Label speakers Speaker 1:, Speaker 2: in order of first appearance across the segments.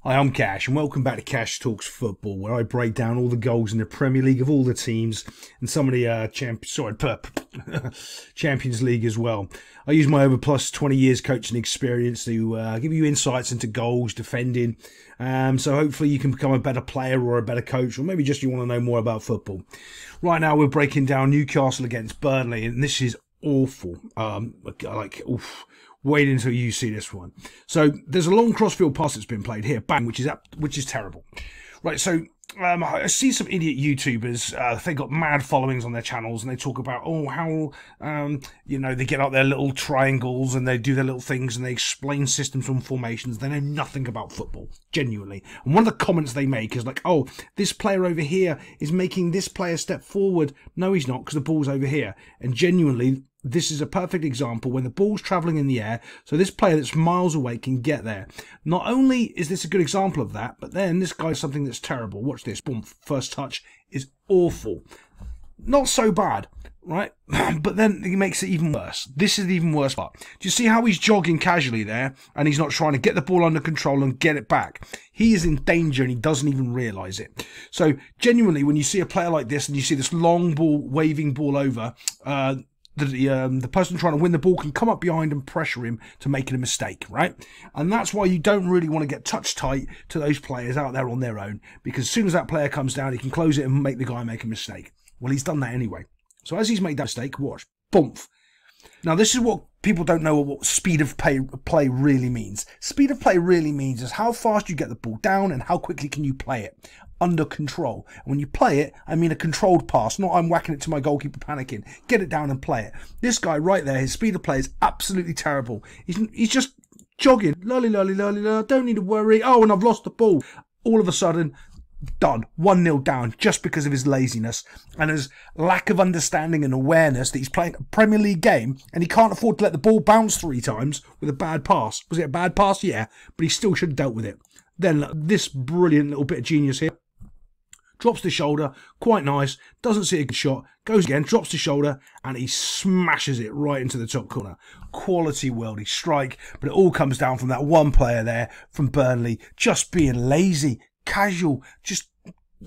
Speaker 1: Hi, I'm Cash, and welcome back to Cash Talks Football, where I break down all the goals in the Premier League of all the teams and some of the Champions League as well. I use my over plus 20 years coaching experience to give you insights into goals, defending, so hopefully you can become a better player or a better coach, or maybe just you want to know more about football. Right now we're breaking down Newcastle against Burnley, and this is awful. Wait until you see this one. So there's a long crossfield pass that's been played here, bang, which is terrible. Right, so I see some idiot YouTubers. They got mad followings on their channels, and they talk about how they get out their little triangles and they do their little things and they explain systems and formations. They know nothing about football, genuinely. And one of the comments they make is like, "Oh, this player over here is making this player step forward." No, he's not, because the ball's over here. And genuinely, this is a perfect example when the ball's travelling in the air, so this player that's miles away can get there. Not only is this a good example of that, but then this guy's something that's terrible. Watch this. Boom. First touch is awful. Not so bad, right? But then he makes it even worse. This is the even worse part. Do you see how he's jogging casually there, and he's not trying to get the ball under control and get it back? He is in danger and he doesn't even realise it. So genuinely, when you see a player like this and you see this long ball, waving ball over, the person trying to win the ball can come up behind and pressure him to making a mistake, right? And that's why you don't really want to get touch tight to those players out there on their own, because as soon as that player comes down, he can close it and make the guy make a mistake. Well, he's done that anyway. So as he's made that mistake, watch, boom. Now, this is what people don't know what speed of play really means. Speed of play really means is how fast you get the ball down and how quickly can you play it under control. And when you play it, I mean a controlled pass, not I'm whacking it to my goalkeeper panicking. Get it down and play it. This guy right there, his speed of play is absolutely terrible. He's just jogging, lolly, don't need to worry. Oh, and I've lost the ball. All of a sudden, done. 1-0 down just because of his laziness and his lack of understanding and awareness that he's playing a Premier League game and he can't afford to let the ball bounce 3 times with a bad pass. Was it a bad pass? Yeah, but he still should have dealt with it. Then this brilliant little bit of genius here. Drops the shoulder, quite nice, doesn't see a good shot, goes again, drops the shoulder, and he smashes it right into the top corner. Quality worldly strike, but it all comes down from that one player there from Burnley, just being lazy, casual, just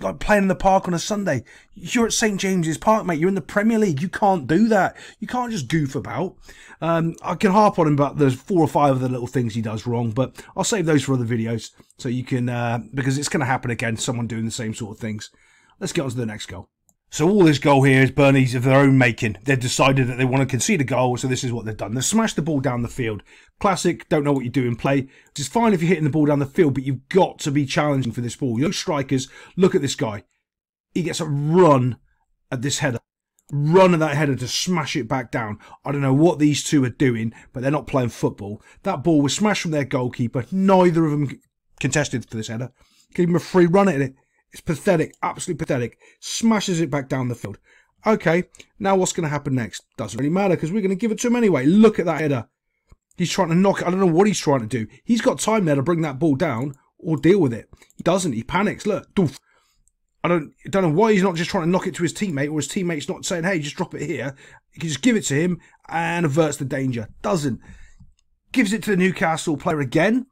Speaker 1: like playing in the park on a Sunday. You're at St James's Park, mate. You're in the Premier League. You can't do that. You can't just goof about. I can harp on him about there's 4 or 5 of the little things he does wrong, but I'll save those for other videos so you can, because it's going to happen again, someone doing the same sort of things. Let's get on to the next goal. So all this goal here is Burnley's of their own making. They've decided that they want to concede a goal, so this is what they've done. They've smashed the ball down the field. Classic, don't know what you do in play. Which is fine if you're hitting the ball down the field, but you've got to be challenging for this ball. Those strikers, look at this guy. He gets a run at this header. Run at that header to smash it back down. I don't know what these two are doing, but they're not playing football. That ball was smashed from their goalkeeper. Neither of them contested for this header. Gave him a free run at it. It's pathetic, absolutely pathetic. Smashes it back down the field. Okay, now what's going to happen next? Doesn't really matter because we're going to give it to him anyway. Look at that header. He's trying to knock it. I don't know what he's trying to do. He's got time there to bring that ball down or deal with it. He doesn't. He panics. Look, doof. I don't know why he's not just trying to knock it to his teammate, or his teammate's not saying, hey, just drop it here. He can just give it to him and averts the danger. Doesn't. Gives it to the Newcastle player again.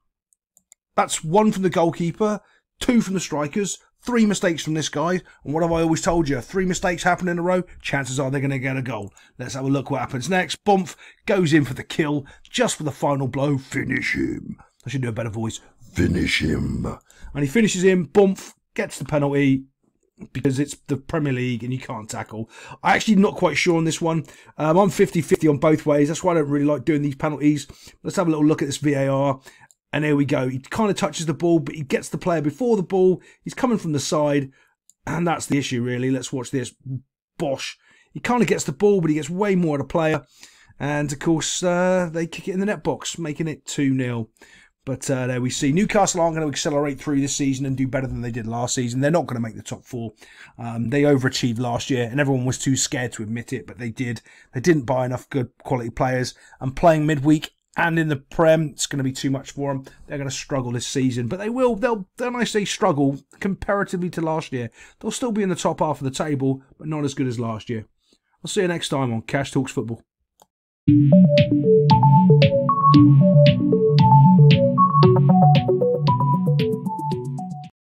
Speaker 1: That's 1 from the goalkeeper, 2 from the strikers, 3 mistakes from this guy. And what have I always told you? 3 mistakes happen in a row, chances are they're going to get a goal. Let's have a look what happens next. Bump goes in for the kill, just for the final blow. Finish him. I should do a better voice. Finish him. And he finishes him. Bump gets the penalty, because it's the Premier League and you can't tackle. I'm actually not quite sure on this one. I'm 50-50 on both ways. That's why I don't really like doing these penalties. Let's have a little look at this VAR. And here we go. He kind of touches the ball, but he gets the player before the ball. He's coming from the side, and that's the issue, really. Let's watch this. Bosh. He kind of gets the ball, but he gets way more at a player. And, of course, they kick it in the net box, making it 2-0. But there we see. Newcastle aren't going to accelerate through this season and do better than they did last season. They're not going to make the top 4. They overachieved last year, and everyone was too scared to admit it, but they did. They didn't buy enough good quality players, and playing midweek and in the Prem, it's going to be too much for them. They're going to struggle this season, but they will. When I say struggle, comparatively to last year, they'll still be in the top half of the table, but not as good as last year. I'll see you next time on Cash Talks Football.